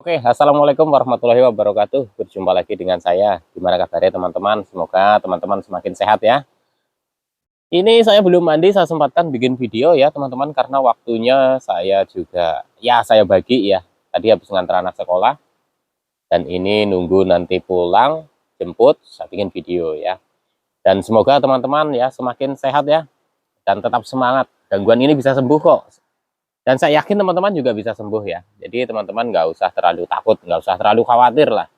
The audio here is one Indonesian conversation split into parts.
Oke, assalamualaikum warahmatullahi wabarakatuh. Berjumpa lagi dengan saya. Gimana kabarnya teman-teman? Semoga teman-teman semakin sehat ya. Ini saya belum mandi, saya sempatkan bikin video ya teman-teman, karena waktunya saya juga, ya saya bagi ya. Tadi habis ngantar anak sekolah, dan ini nunggu nanti pulang, jemput, saya bikin video ya. Dan semoga teman-teman ya semakin sehat ya, dan tetap semangat. Gangguan ini bisa sembuh kok. Dan saya yakin teman-teman juga bisa sembuh ya. Jadi teman-teman nggak usah terlalu takut, nggak usah terlalu khawatir lah.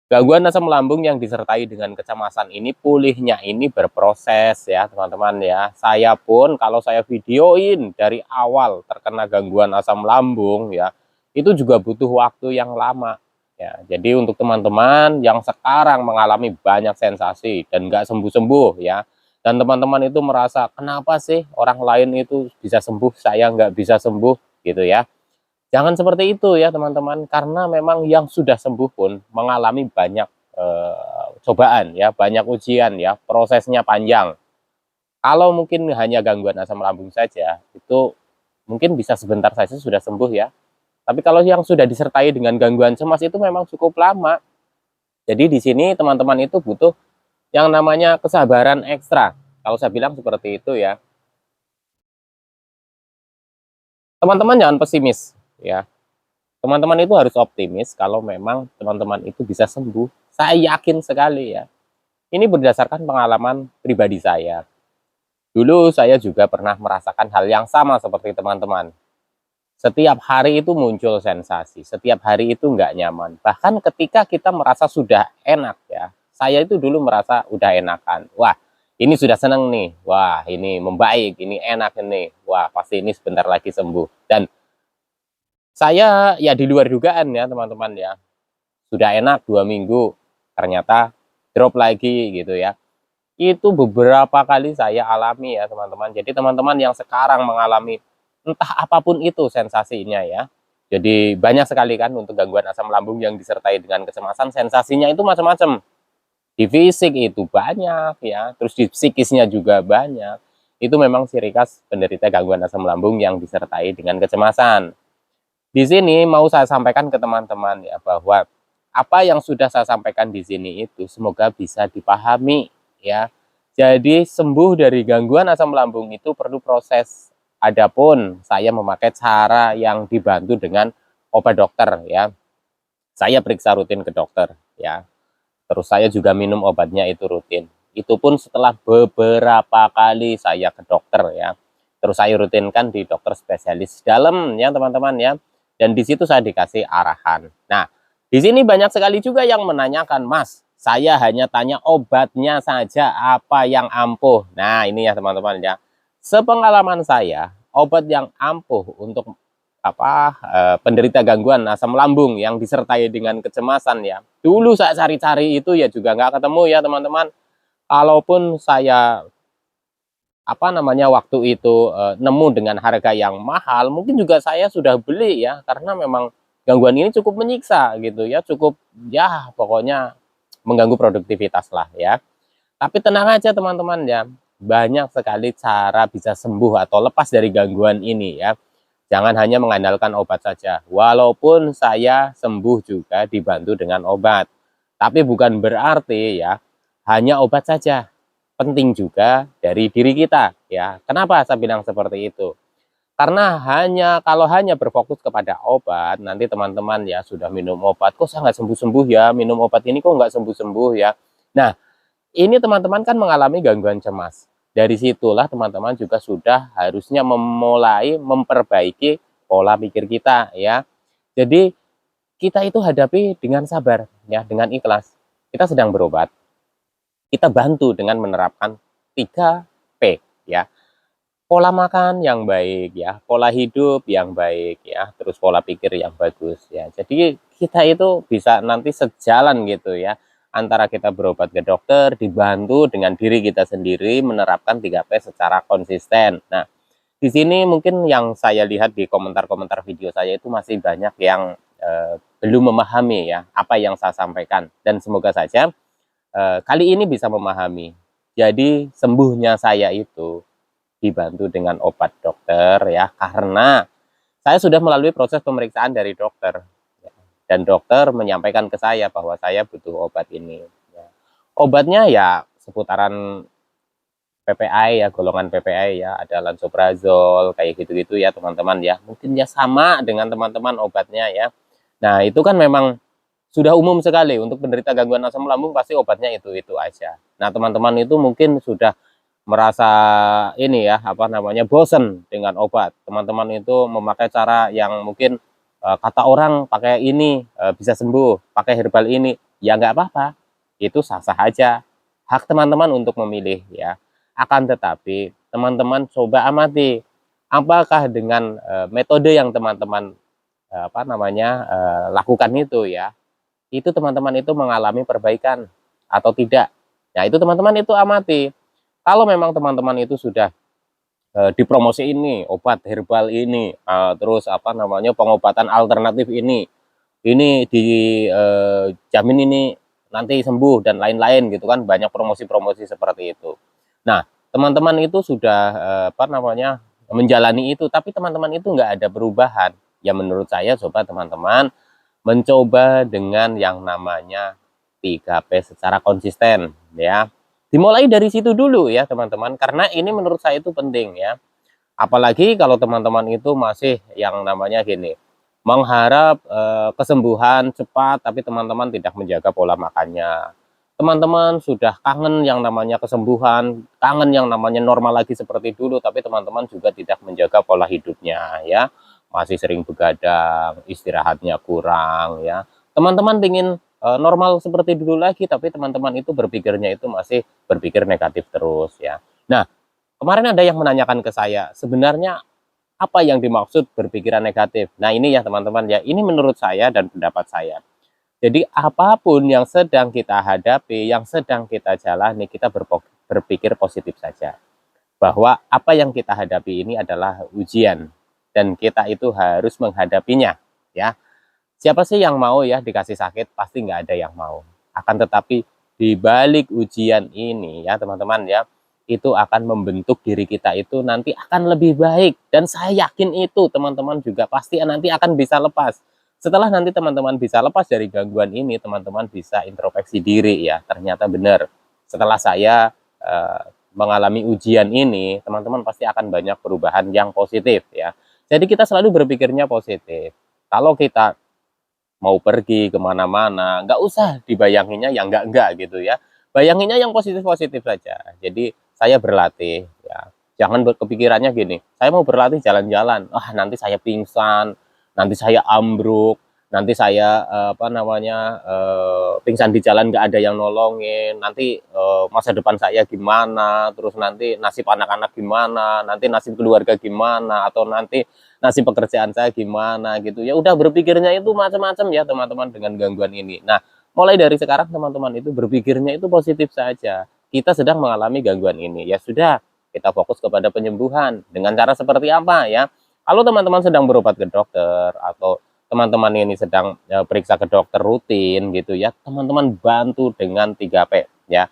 Gangguan asam lambung yang disertai dengan kecemasan ini, pulihnya ini berproses ya teman-teman ya. Saya pun kalau saya videoin dari awal terkena gangguan asam lambung ya, itu juga butuh waktu yang lama ya. Jadi untuk teman-teman yang sekarang mengalami banyak sensasi dan nggak sembuh-sembuh ya, dan teman-teman itu merasa kenapa sih orang lain itu bisa sembuh, saya nggak bisa sembuh gitu ya. Jangan seperti itu ya teman-teman, karena memang yang sudah sembuh pun mengalami banyak cobaan ya, banyak ujian ya, prosesnya panjang. Kalau mungkin hanya gangguan asam lambung saja, itu mungkin bisa sebentar saja sudah sembuh ya. Tapi kalau yang sudah disertai dengan gangguan cemas itu memang cukup lama. Jadi di sini teman-teman itu butuh yang namanya kesabaran ekstra. Kalau saya bilang seperti itu ya. Teman-teman jangan pesimis ya. Teman-teman itu harus optimis kalau memang teman-teman itu bisa sembuh. Saya yakin sekali ya. Ini berdasarkan pengalaman pribadi saya. Dulu saya juga pernah merasakan hal yang sama seperti teman-teman. Setiap hari itu muncul sensasi, setiap hari itu nggak nyaman. Bahkan ketika kita merasa sudah enak ya, saya itu dulu merasa udah enakan. Wah, ini sudah seneng nih. Wah, ini membaik, ini enak ini. Wah, pasti ini sebentar lagi sembuh. Dan saya ya di luar dugaan ya teman-teman ya. Sudah enak 2 minggu, ternyata drop lagi gitu ya. Itu beberapa kali saya alami ya teman-teman. Jadi teman-teman yang sekarang mengalami entah apapun itu sensasinya ya. Jadi banyak sekali kan untuk gangguan asam lambung yang disertai dengan kecemasan, sensasinya itu macam-macam. Di fisik itu banyak ya, terus di psikisnya juga banyak. Itu memang ciri khas penderita gangguan asam lambung yang disertai dengan kecemasan. Di sini mau saya sampaikan ke teman-teman ya, bahwa apa yang sudah saya sampaikan di sini itu semoga bisa dipahami ya. Jadi sembuh dari gangguan asam lambung itu perlu proses. Adapun saya memakai cara yang dibantu dengan obat dokter ya. Saya periksa rutin ke dokter ya. Terus saya juga minum obatnya itu rutin. Itu pun setelah beberapa kali saya ke dokter ya. Terus saya rutinkan di dokter spesialis dalam ya teman-teman ya. Dan di situ saya dikasih arahan. Nah, di sini banyak sekali juga yang menanyakan, Mas, saya hanya tanya obatnya saja apa yang ampuh. Nah, ini ya teman-teman ya. Sepengalaman saya, obat yang ampuh untuk penderita gangguan asam lambung yang disertai dengan kecemasan ya. Dulu saya cari-cari itu ya juga nggak ketemu ya teman-teman. Kalaupun saya waktu itu nemu dengan harga yang mahal, mungkin juga saya sudah beli ya, karena memang gangguan ini cukup menyiksa gitu ya, cukup ya pokoknya mengganggu produktivitas lah ya. Tapi tenang aja teman-teman ya, banyak sekali cara bisa sembuh atau lepas dari gangguan ini ya. Jangan hanya mengandalkan obat saja. Walaupun saya sembuh juga dibantu dengan obat. Tapi bukan berarti ya hanya obat saja. Penting juga dari diri kita ya. Kenapa saya bilang seperti itu? Karena kalau hanya berfokus kepada obat, nanti teman-teman ya sudah minum obat, kok saya nggak sembuh-sembuh ya, minum obat ini kok nggak sembuh-sembuh ya. Nah, ini teman-teman kan mengalami gangguan cemas. Dari situlah teman-teman juga sudah harusnya memulai memperbaiki pola pikir kita ya. Jadi kita itu hadapi dengan sabar ya, dengan ikhlas. Kita sedang berobat, kita bantu dengan menerapkan 3P ya. Pola makan yang baik ya, pola hidup yang baik ya, terus pola pikir yang bagus ya. Jadi kita itu bisa nanti sejalan gitu ya, antara kita berobat ke dokter dibantu dengan diri kita sendiri menerapkan 3P secara konsisten. Nah, di sini mungkin yang saya lihat di komentar-komentar video saya itu masih banyak yang belum memahami ya apa yang saya sampaikan, dan semoga saja kali ini bisa memahami. Jadi sembuhnya saya itu dibantu dengan obat dokter ya, karena saya sudah melalui proses pemeriksaan dari dokter. dan dokter menyampaikan ke saya bahwa saya butuh obat ini. Ya. Obatnya ya seputaran PPI ya, golongan PPI ya, ada lansoprazol kayak gitu-gitu ya teman-teman ya. Mungkin ya sama dengan teman-teman obatnya ya. Nah, itu kan memang sudah umum sekali untuk penderita gangguan asam lambung, pasti obatnya itu aja. Nah, teman-teman itu mungkin sudah merasa ini ya, apa namanya, bosen dengan obat. Teman-teman itu memakai cara yang mungkin kata orang pakai ini bisa sembuh, pakai herbal ini, ya nggak apa-apa. Itu sah-sah aja. Hak teman-teman untuk memilih ya. Akan tetapi teman-teman coba amati apakah dengan metode yang teman-teman apa namanya lakukan itu ya, itu teman-teman itu mengalami perbaikan atau tidak. Nah, itu teman-teman itu amati. Kalau memang teman-teman itu sudah dipromosi ini, obat herbal ini, terus apa namanya pengobatan alternatif ini dijamin ini nanti sembuh dan lain-lain gitu kan, banyak promosi-promosi seperti itu. Nah, teman-teman itu sudah apa namanya menjalani itu, tapi teman-teman itu nggak ada perubahan. Ya menurut saya coba teman-teman mencoba dengan yang namanya 3P secara konsisten ya. Dimulai dari situ dulu ya teman-teman, karena ini menurut saya itu penting ya. Apalagi kalau teman-teman itu masih yang namanya gini, mengharap kesembuhan cepat tapi teman-teman tidak menjaga pola makannya. Teman-teman sudah kangen yang namanya kesembuhan, kangen yang namanya normal lagi seperti dulu, tapi teman-teman juga tidak menjaga pola hidupnya ya. Masih sering begadang, istirahatnya kurang ya. Teman-teman ingin normal seperti dulu lagi, tapi teman-teman itu berpikirnya itu masih berpikir negatif terus ya. Nah, kemarin ada yang menanyakan ke saya, sebenarnya apa yang dimaksud berpikiran negatif? Nah, ini ya teman-teman ya, ini menurut saya dan pendapat saya. Jadi apapun yang sedang kita hadapi, yang sedang kita jalani, kita berpikir positif saja. Bahwa apa yang kita hadapi ini adalah ujian dan kita itu harus menghadapinya ya. Siapa sih yang mau ya dikasih sakit? Pasti nggak ada yang mau. Akan tetapi di balik ujian ini ya teman-teman ya, itu akan membentuk diri kita itu nanti akan lebih baik. Dan saya yakin itu teman-teman juga pasti nanti akan bisa lepas. Setelah nanti teman-teman bisa lepas dari gangguan ini, teman-teman bisa introspeksi diri ya. Ternyata benar. Setelah saya mengalami ujian ini, teman-teman pasti akan banyak perubahan yang positif ya. Jadi kita selalu berpikirnya positif. Kalau kita mau pergi kemana-mana, nggak usah dibayanginnya yang enggak gitu ya. Bayanginnya yang positif-positif saja. Jadi saya berlatih ya. Jangan kepikirannya gini, saya mau berlatih jalan-jalan, nanti saya pingsan, nanti saya ambruk, nanti saya apa namanya pingsan di jalan nggak ada yang nolongin, nanti masa depan saya gimana, terus nanti nasib anak-anak gimana, nanti nasib keluarga gimana, atau nanti nasib pekerjaan saya gimana gitu ya. Udah berpikirnya itu macam-macam ya teman-teman dengan gangguan ini. Nah, mulai dari sekarang teman-teman itu berpikirnya itu positif saja. Kita sedang mengalami gangguan ini, ya sudah, kita fokus kepada penyembuhan. Dengan cara seperti apa ya? Kalau teman-teman sedang berobat ke dokter atau teman-teman ini sedang periksa ke dokter rutin gitu ya, teman-teman bantu dengan 3P ya.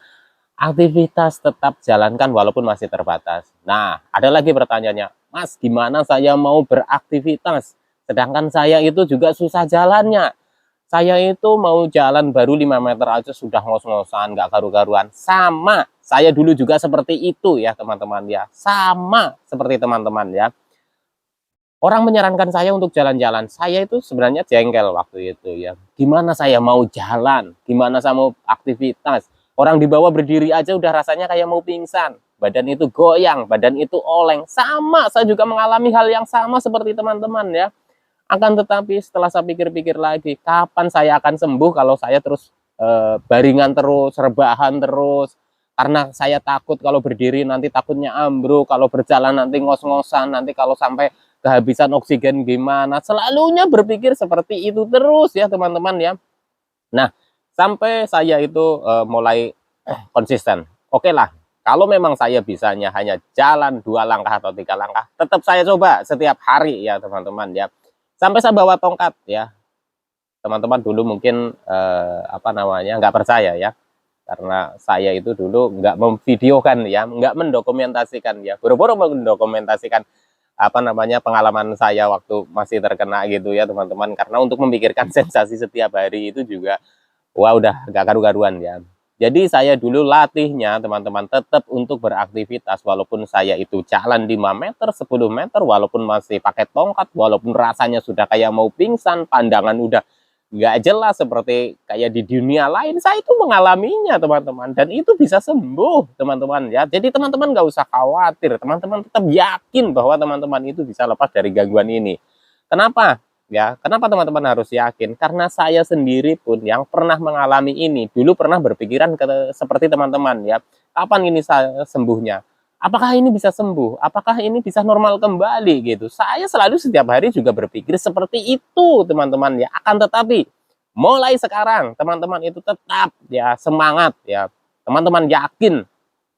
Aktivitas tetap jalankan walaupun masih terbatas. Nah, ada lagi pertanyaannya, Mas, gimana saya mau beraktivitas? Sedangkan saya itu juga susah jalannya. Saya itu mau jalan baru 5 meter aja sudah ngos-ngosan, nggak karu-karuan. Sama, saya dulu juga seperti itu ya teman-teman ya. Sama seperti teman-teman ya. Orang menyarankan saya untuk jalan-jalan. Saya itu sebenarnya jengkel waktu itu ya. Gimana saya mau jalan? Gimana saya mau aktivitas? Orang di bawah berdiri aja udah rasanya kayak mau pingsan. Badan itu goyang, badan itu oleng. Sama, saya juga mengalami hal yang sama seperti teman-teman ya. Akan tetapi setelah saya pikir-pikir lagi, kapan saya akan sembuh kalau saya terus baringan terus, rebahan terus. Karena saya takut kalau berdiri nanti takutnya ambruk, kalau berjalan nanti ngos-ngosan, nanti kalau sampai kehabisan oksigen gimana. Selalunya berpikir seperti itu terus ya teman-teman ya. Nah, sampai saya itu mulai konsisten. Oke lah, kalau memang saya bisanya hanya jalan 2 langkah atau 3 langkah, tetap saya coba setiap hari ya teman-teman ya. Sampai saya bawa tongkat ya. Teman-teman dulu mungkin apa namanya nggak percaya ya. Karena saya itu dulu nggak memvideokan ya, nggak mendokumentasikan ya. Boro-boro mendokumentasikan apa namanya, pengalaman saya waktu masih terkena gitu ya teman-teman, karena untuk memikirkan sensasi setiap hari itu juga wah udah gak karu-karuan ya. Jadi saya dulu latihnya teman-teman tetap untuk beraktivitas, walaupun saya itu jalan 5 meter, 10 meter, walaupun masih pakai tongkat, walaupun rasanya sudah kayak mau pingsan, pandangan udah nggak jelas seperti kayak di dunia lain, saya itu mengalaminya teman-teman, dan itu bisa sembuh teman-teman ya. Jadi teman-teman nggak usah khawatir, teman-teman tetap yakin bahwa teman-teman itu bisa lepas dari gangguan ini. Kenapa? Ya, kenapa teman-teman harus yakin? Karena saya sendiri pun yang pernah mengalami ini, dulu pernah berpikiran seperti teman-teman ya, kapan ini saya sembuhnya? Apakah ini bisa sembuh? Apakah ini bisa normal kembali gitu? Saya selalu setiap hari juga berpikir seperti itu teman-teman ya. Akan tetapi mulai sekarang teman-teman itu tetap ya semangat ya. Teman-teman yakin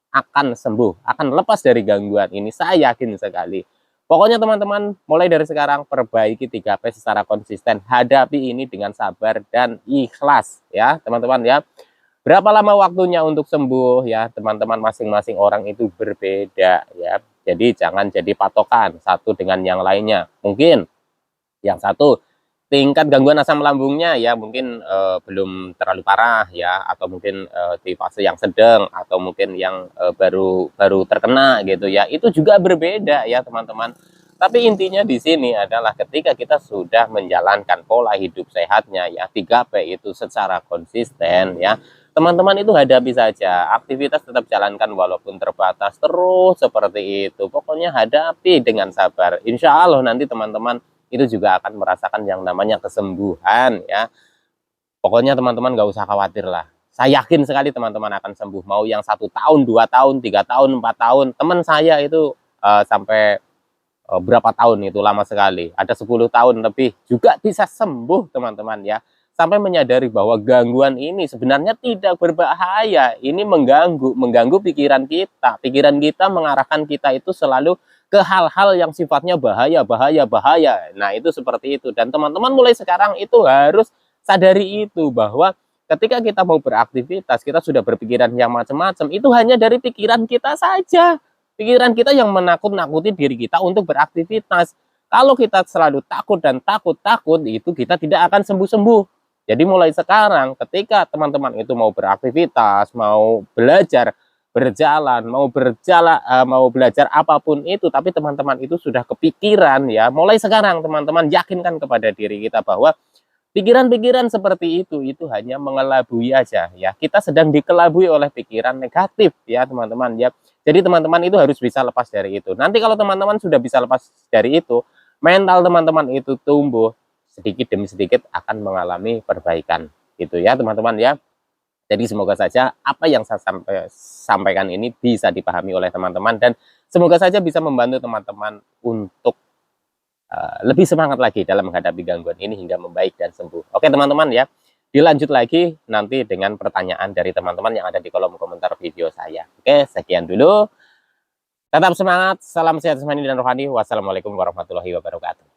akan sembuh, akan lepas dari gangguan ini. Saya yakin sekali. Pokoknya teman-teman, mulai dari sekarang perbaiki 3P secara konsisten, hadapi ini dengan sabar dan ikhlas ya, teman-teman ya. Berapa lama waktunya untuk sembuh ya, teman-teman, masing-masing orang itu berbeda ya. Jadi jangan jadi patokan satu dengan yang lainnya. Mungkin yang satu tingkat gangguan asam lambungnya ya mungkin belum terlalu parah ya, atau mungkin di fase yang sedang, atau mungkin yang baru terkena gitu ya. Itu juga berbeda ya teman-teman. Tapi intinya di sini adalah ketika kita sudah menjalankan pola hidup sehatnya ya, 3P itu secara konsisten ya, teman-teman itu hadapi saja, aktivitas tetap jalankan walaupun terbatas, terus seperti itu. Pokoknya hadapi dengan sabar. Insya Allah nanti teman-teman itu juga akan merasakan yang namanya kesembuhan ya. Pokoknya teman-teman gak usah khawatir lah. Saya yakin sekali teman-teman akan sembuh. Mau yang 1 tahun, 2 tahun, 3 tahun, 4 tahun. Teman saya itu sampai berapa tahun, itu lama sekali. Ada 10 tahun lebih juga bisa sembuh teman-teman ya. Sampai menyadari bahwa gangguan ini sebenarnya tidak berbahaya. Ini mengganggu pikiran kita. Pikiran kita mengarahkan kita itu selalu ke hal-hal yang sifatnya bahaya. Nah, itu seperti itu. Dan teman-teman mulai sekarang itu harus sadari itu, bahwa ketika kita mau beraktivitas, kita sudah berpikiran yang macam-macam, itu hanya dari pikiran kita saja. Pikiran kita yang menakut-nakuti diri kita untuk beraktivitas. Kalau kita selalu takut dan takut, itu kita tidak akan sembuh-sembuh. Jadi mulai sekarang ketika teman-teman itu mau beraktivitas, mau belajar, berjalan, mau belajar apapun itu, tapi teman-teman itu sudah kepikiran ya, mulai sekarang teman-teman yakinkan kepada diri kita bahwa pikiran-pikiran seperti itu hanya mengelabui aja ya. Kita sedang dikelabui oleh pikiran negatif ya teman-teman ya. Jadi teman-teman itu harus bisa lepas dari itu. Nanti kalau teman-teman sudah bisa lepas dari itu, mental teman-teman itu tumbuh, sedikit demi sedikit akan mengalami perbaikan gitu ya teman-teman ya. Jadi semoga saja apa yang saya sampaikan ini bisa dipahami oleh teman-teman, dan semoga saja bisa membantu teman-teman untuk lebih semangat lagi dalam menghadapi gangguan ini hingga membaik dan sembuh. Oke teman-teman ya, dilanjut lagi nanti dengan pertanyaan dari teman-teman yang ada di kolom komentar video saya. Oke, sekian dulu. Tetap semangat, salam sehat jasmani dan rohani. Wassalamualaikum warahmatullahi wabarakatuh.